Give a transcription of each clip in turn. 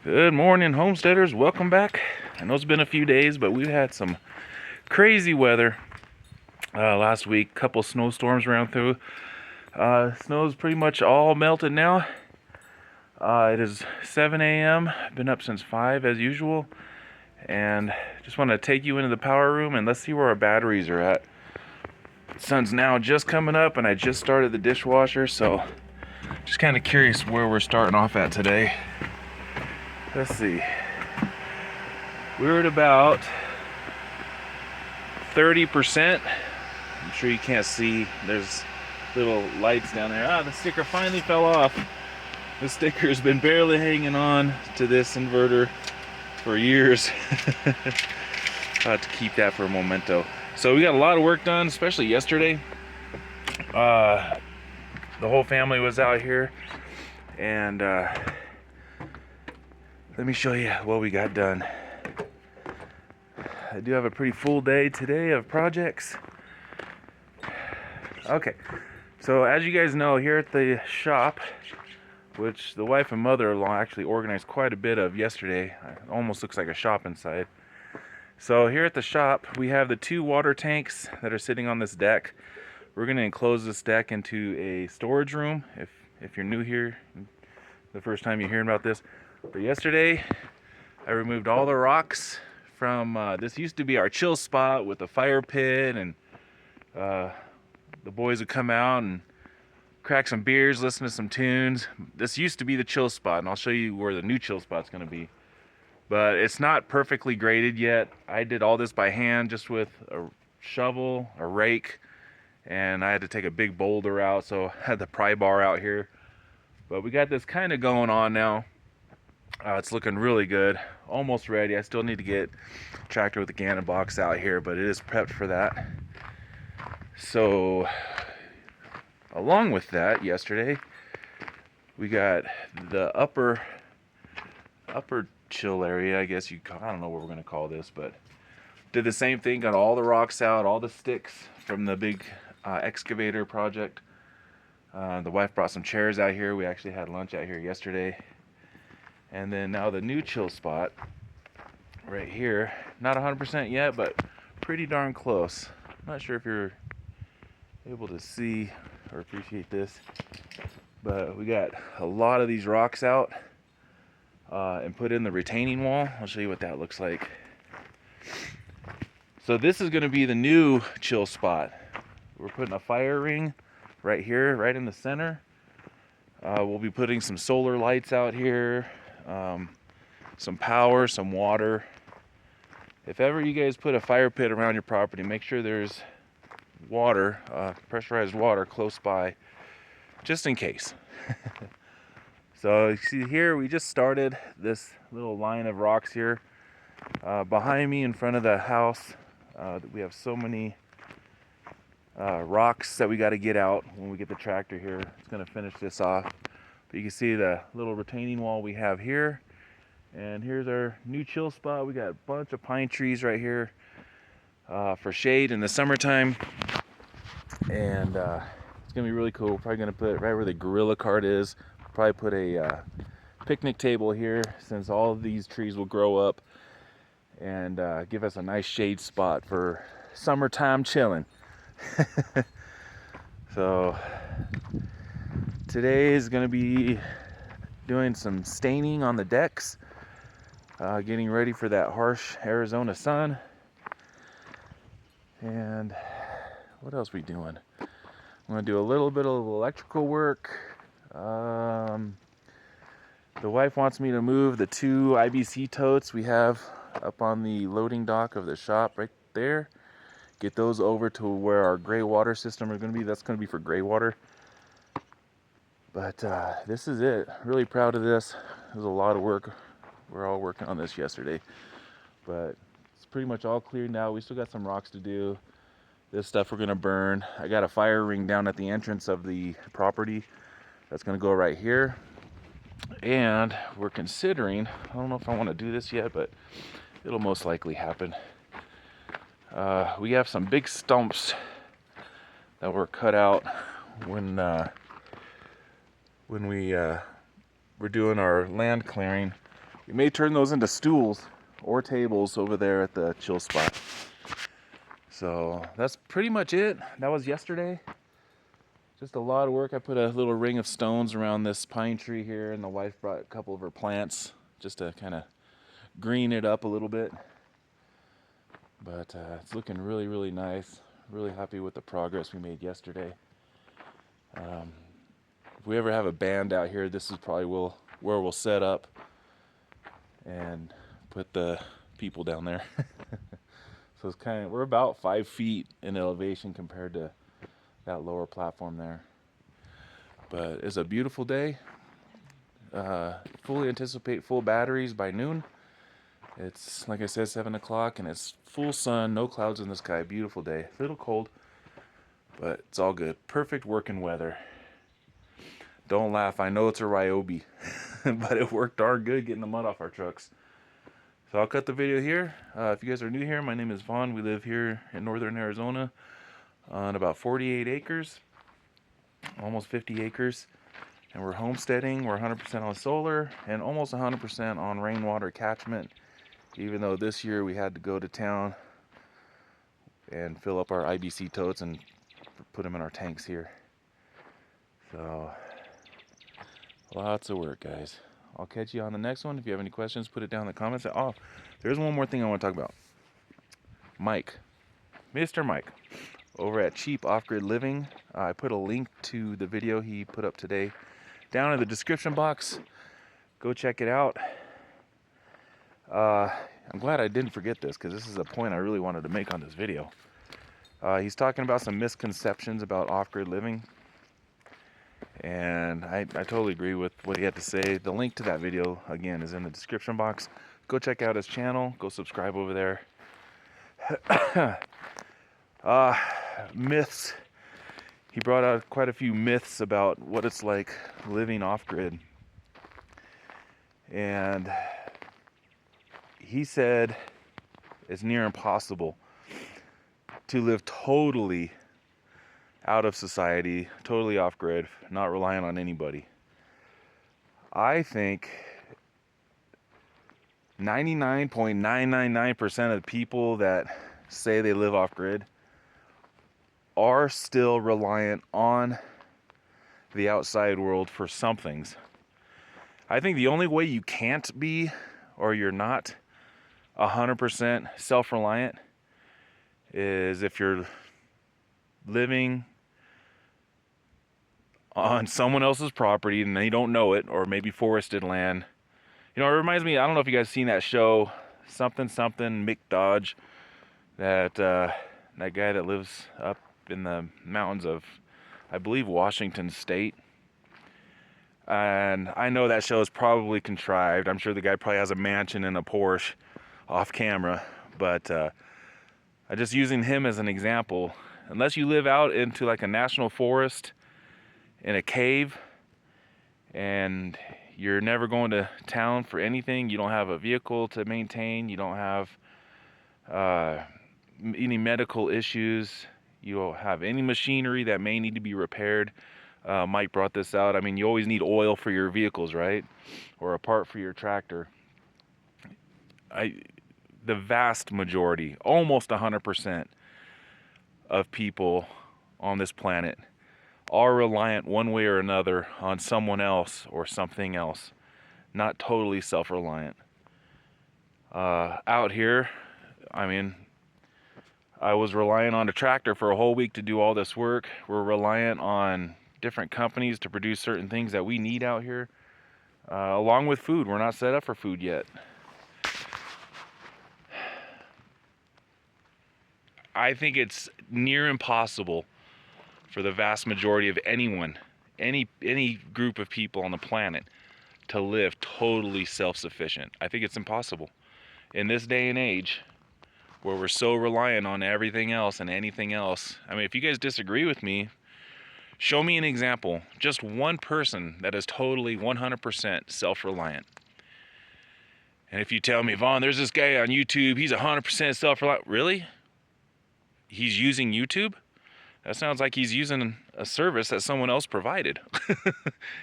Good morning, homesteaders. Welcome back. I know it's been a few days, but we've had some crazy weather last week. Couple snowstorms ran through. Snow's pretty much all melted now. It is 7 a.m. Been up since 5 as usual, and just want to take you into the power room and let's see where our batteries are at. The sun's now just coming up, and I just started the dishwasher, so just kind of curious where we're starting off at today. Let's see. We're at about 30%. I'm sure you can't see. There's little lights down there. The sticker finally fell off. The sticker's been barely hanging on to this inverter for years. I'll have to keep that for a memento. So we got a lot of work done, especially yesterday. The whole family was out here, and let me show you what we got done. I do have a pretty full day today of projects. Okay, so as you guys know, here at the shop, which the wife and mother-in-law actually organized quite a bit of yesterday, it almost looks like a shop inside. So here at the shop, we have the 2 water tanks that are sitting on this deck. We're going to enclose this deck into a storage room. If you're new here, the first time you're hearing about this. But yesterday, I removed all the rocks from, this used to be our chill spot with a fire pit, and the boys would come out and crack some beers, listen to some tunes. This used to be the chill spot, and I'll show you where the new chill spot's going to be. But it's not perfectly graded yet. I did all this by hand, just with a shovel, a rake, and I had to take a big boulder out, so I had the pry bar out here. But we got this kind of going on now. It's looking really good, almost ready. I still need to get tractor with the Gannon box out here, but it is prepped for that. So along with that, yesterday we got the upper chill area, I guess I don't know what we're going to call this, but did the same thing. Got all the rocks out, all the sticks from the big excavator project. The wife brought some chairs out here. We actually had lunch out here yesterday. And then now the new chill spot right here, not 100% yet, but pretty darn close. I'm not sure if you're able to see or appreciate this, but we got a lot of these rocks out and put in the retaining wall. I'll show you what that looks like. So this is going to be the new chill spot. We're putting a fire ring right here, right in the center. We'll be putting some solar lights out here, some power, some water. If ever you guys put a fire pit around your property, make sure there's water, pressurized water close by, just in case. So you see here, we just started this little line of rocks here. Behind me in front of the house, we have so many rocks that we got to get out when we get the tractor here. It's going to finish this off. But you can see the little retaining wall we have here. And here's our new chill spot. We got a bunch of pine trees right here for shade in the summertime. And it's going to be really cool. We're probably going to put it right where the gorilla cart is. Probably put a picnic table here, since all of these trees will grow up and give us a nice shade spot for summertime chilling. So today is going to be doing some staining on the decks, getting ready for that harsh Arizona sun. And what else we doing? I'm going to do a little bit of electrical work. The wife wants me to move the 2 IBC totes we have up on the loading dock of the shop right there. Get those over to where our gray water system are going to be. That's going to be for gray water. But this is it. Really proud of this. It was a lot of work. We're all working on this yesterday. But it's pretty much all cleared now. We still got some rocks to do. This stuff we're going to burn. I got a fire ring down at the entrance of the property. That's going to go right here. And we're considering, I don't know if I want to do this yet, but it'll most likely happen. We have some big stumps that were cut out when we were doing our land clearing. You may turn those into stools or tables over there at the chill spot. So that's pretty much it. That was yesterday. Just a lot of work. I put a little ring of stones around this pine tree here, and the wife brought a couple of her plants just to kind of green it up a little bit. But it's looking really, really nice. Really happy with the progress we made yesterday. If we ever have a band out here, this is probably where we'll set up and put the people down there. So it's we're about 5 feet in elevation compared to that lower platform there. But it's a beautiful day. Fully anticipate full batteries by noon. It's, like I said, 7 o'clock, and it's full sun, no clouds in the sky. Beautiful day. A little cold, but it's all good. Perfect working weather. Don't laugh. I know it's a Ryobi, but it worked darn good getting the mud off our trucks. So I'll cut the video here. If you guys are new here, my name is Vaughn. We live here in northern Arizona on about 48 acres, almost 50 acres. And we're homesteading. We're 100% on solar and almost 100% on rainwater catchment. Even though this year we had to go to town and fill up our IBC totes and put them in our tanks here. So lots of work, guys. I'll catch you on the next one. If you have any questions, put it down in the comments. Oh, there's one more thing I want to talk about. Mike, Mr. Mike, over at Cheap Off-Grid Living. I put a link to the video he put up today down in the description box. Go check it out. I'm glad I didn't forget this, because this is a point I really wanted to make on this video. He's talking about some misconceptions about off-grid living, and I totally agree with what he had to say. The link to that video, again, is in the description box. Go check out his channel. Go subscribe over there. Myths. He brought out quite a few myths about what it's like living off-grid. And he said it's near impossible to live totally out of society, totally off-grid, not relying on anybody. I think 99.999% of the people that say they live off-grid are still reliant on the outside world for some things. I think the only way you can't be, or you're not 100% self-reliant, is if you're living on someone else's property and they don't know it, or maybe forested land. You know, it reminds me, I don't know if you guys seen that show, something Mick Dodge, that guy that lives up in the mountains of, I believe, Washington State. And I know that show is probably contrived. I'm sure the guy probably has a mansion and a Porsche off camera, but I'm just using him as an example. Unless you live out into like a national forest in a cave and you're never going to town for anything, you don't have a vehicle to maintain, you don't have any medical issues, you don't have any machinery that may need to be repaired. Mike brought this out. I mean, you always need oil for your vehicles, right? Or a part for your tractor. The vast majority, almost 100% of people on this planet are reliant one way or another on someone else or something else, not totally self-reliant. Out here, I mean, I was relying on a tractor for a whole week to do all this work. We're reliant on different companies to produce certain things that we need out here, along with food. We're not set up for food yet. I think it's near impossible for the vast majority of anyone, any group of people on the planet, to live totally self-sufficient. I think it's impossible. In this day and age, where we're so reliant on everything else and anything else. I mean, if you guys disagree with me, show me an example. Just one person that is totally 100% self-reliant. And if you tell me, Vaughn, there's this guy on YouTube, he's 100% self-reliant. Really? He's using YouTube? That sounds like he's using a service that someone else provided.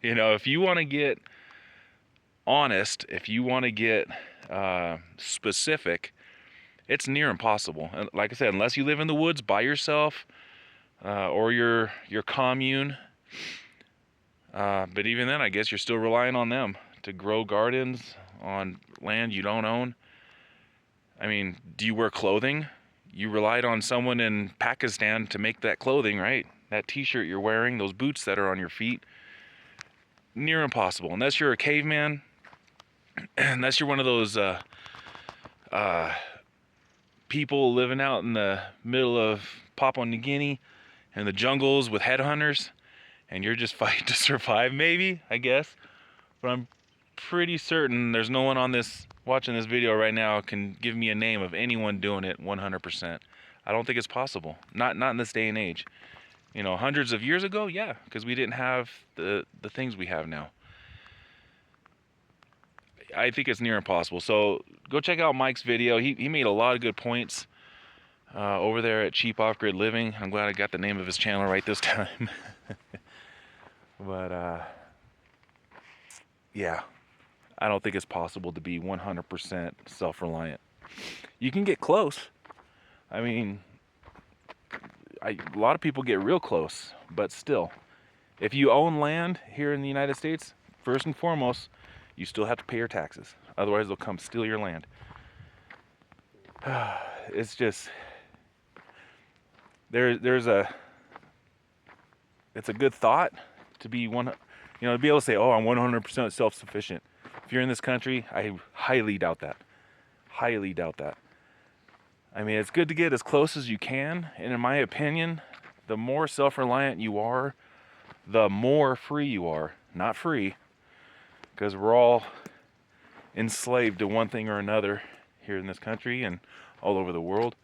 You know, if you want to get honest, if you want to get specific, it's near impossible. And like I said, unless you live in the woods by yourself or your commune. But even then, I guess you're still relying on them to grow gardens on land you don't own. I mean, do you wear clothing? You relied on someone in Pakistan to make that clothing, right? That t-shirt you're wearing, those boots that are on your feet. Near impossible. Unless you're a caveman, unless you're one of those people living out in the middle of Papua New Guinea and the jungles with headhunters, and you're just fighting to survive, maybe, I guess. But I'm pretty certain there's no one on this watching this video right now can give me a name of anyone doing it 100%. I don't think it's possible. Not in this day and age. You know, hundreds of years ago, yeah, because we didn't have the things we have now. I think it's near impossible. So go check out Mike's video. He made a lot of good points over there at Cheap Off-Grid Living. I'm glad I got the name of his channel right this time. But yeah, I don't think it's possible to be 100% self-reliant. You can get close. I mean, a lot of people get real close, but still, if you own land here in the United States, first and foremost, you still have to pay your taxes. Otherwise, they'll come steal your land. It's just, it's a good thought to be to be able to say, oh, I'm 100% self-sufficient. If you're in this country, I highly doubt that. Highly doubt that. I mean, it's good to get as close as you can, and in my opinion, the more self-reliant you are, the more free you are. Not free, because we're all enslaved to one thing or another here in this country and all over the world,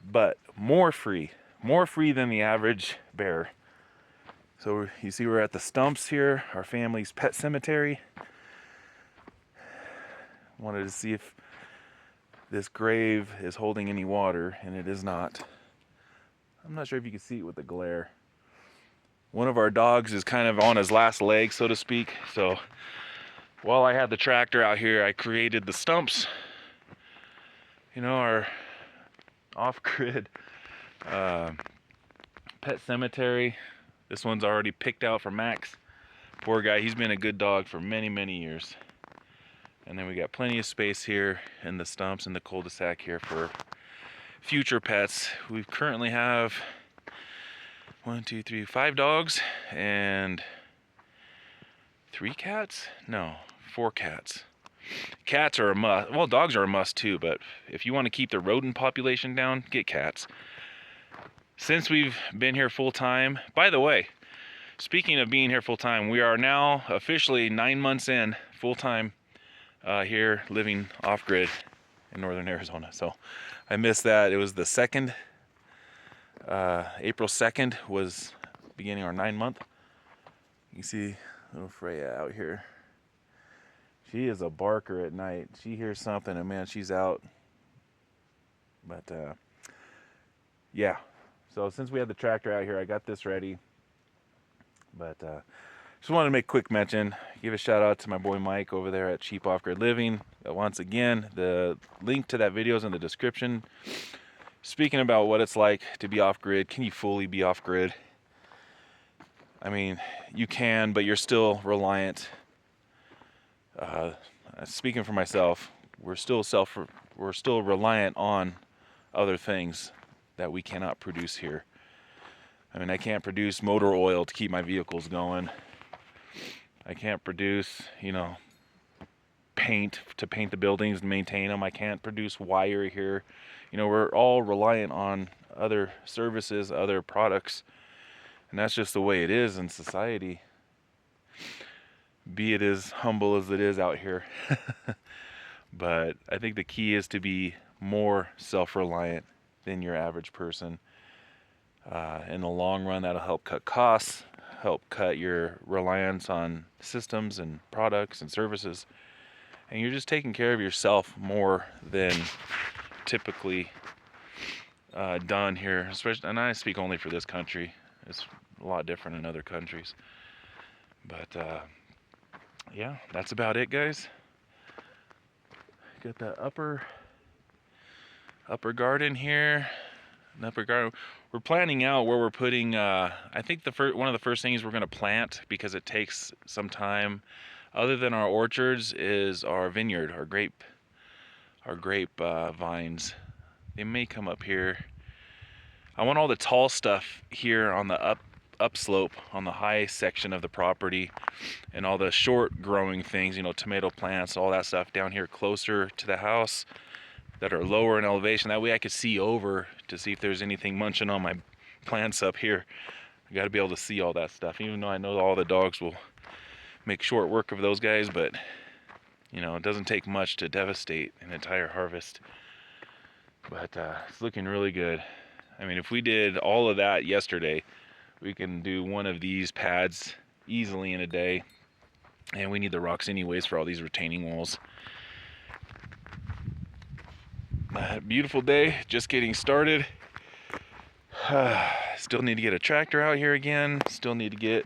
but more free than the average bear. So you see we're at the stumps here, our family's pet cemetery. Wanted to see if this grave is holding any water, and it is not. I'm not sure if you can see it with the glare. One of our dogs is kind of on his last leg, so to speak. So while I had the tractor out here, I created the stumps. You know, our off-grid pet cemetery. This one's already picked out for Max. Poor guy, he's been a good dog for many, many years. And then we got plenty of space here in the stumps and the cul-de-sac here for future pets. We currently have 5 dogs and 3 cats? No, 4 cats. Cats are a must. Well, dogs are a must too, but if you want to keep the rodent population down, get cats. Since we've been here full time, by the way, speaking of being here full time, we are now officially 9 months in full time here living off-grid in northern Arizona. So I missed that. It was the 2nd, April 2nd was beginning our 9-month. You can see little Freya out here. She is a barker at night. She hears something and man, she's out. But yeah, so since we had the tractor out here, I got this ready. But just wanted to make a quick mention, give a shout out to my boy Mike over there at Cheap Off-Grid Living. Once again, the link to that video is in the description. Speaking about what it's like to be off-grid, can you fully be off-grid? I mean, you can, but you're still reliant. Speaking for myself, we're still reliant on other things that we cannot produce here. I mean, I can't produce motor oil to keep my vehicles going. I can't produce, paint to paint the buildings and maintain them. I can't produce wire here. We're all reliant on other services, other products, and that's just the way it is in society. Be it as humble as it is out here. But I think the key is to be more self-reliant than your average person. In the long run, that'll help cut costs, help cut your reliance on systems and products and services, and you're just taking care of yourself more than typically done here. Especially, and I speak only for this country. It's a lot different in other countries, but yeah, that's about it, guys. Got that upper garden here. An upper garden. We're planning out where we're putting. I think one of the first things we're going to plant, because it takes some time, other than our orchards, is our vineyard, our grape vines. They may come up here. I want all the tall stuff here on the upslope, on the high section of the property, and all the short growing things, you know, tomato plants, all that stuff down here closer to the house that are lower in elevation. That way I could see over to see if there's anything munching on my plants up here. I got to be able to see all that stuff, even though I know all the dogs will make short work of those guys, but you know, it doesn't take much to devastate an entire harvest. But it's looking really good. I mean, if we did all of that yesterday, we can do one of these pads easily in a day. And we need the rocks anyways for all these retaining walls. Beautiful day, just getting started. Still need to get a tractor out here again. Still need to get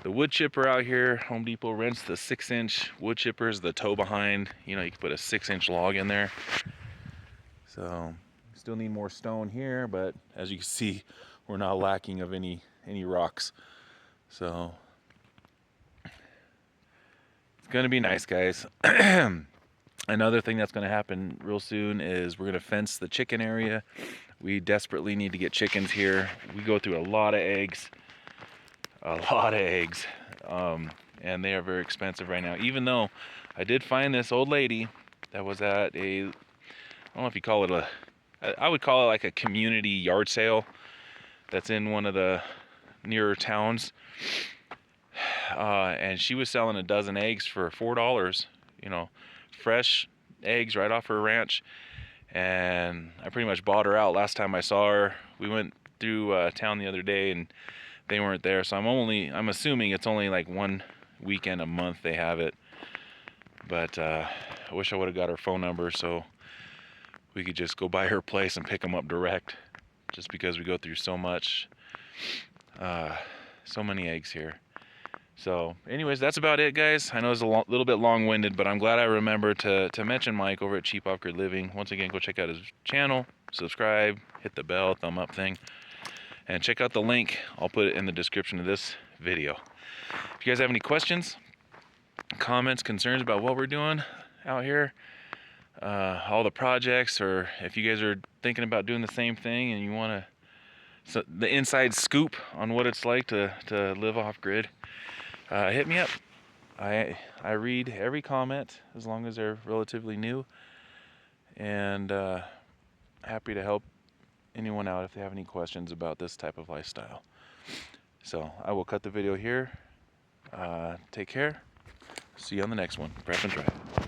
the wood chipper out here. Home Depot rents the 6-inch wood chippers, the tow behind. You know, you can put a 6-inch log in there. So still need more stone here, but as you can see, we're not lacking of any rocks. So it's gonna be nice, guys. Another thing that's gonna happen real soon is we're gonna fence the chicken area. We desperately need to get chickens here. We go through a lot of eggs, and they are very expensive right now. Even though I did find this old lady that was at I don't know if you call it I would call it like a community yard sale that's in one of the nearer towns. And she was selling a dozen eggs for $4, you know, fresh eggs right off her ranch. And I pretty much bought her out last time I saw her. We went through town the other day and they weren't there. So I'm assuming it's only like one weekend a month they have it. But I wish I would have got her phone number so we could just go by her place and pick them up direct, just because we go through so many eggs here. So anyways, that's about it, guys. I know it's a little bit long-winded, but I'm glad I remembered to mention Mike over at Cheap Off-Grid Living. Once again, go check out his channel, subscribe, hit the bell, thumb up thing, and check out the link. I'll put it in the description of this video. If you guys have any questions, comments, concerns about what we're doing out here, all the projects, or if you guys are thinking about doing the same thing and you want the inside scoop on what it's like to live off grid, hit me up. I read every comment as long as they're relatively new, and happy to help anyone out if they have any questions about this type of lifestyle. So I will cut the video here. Take care. See you on the next one. Prep and Drive.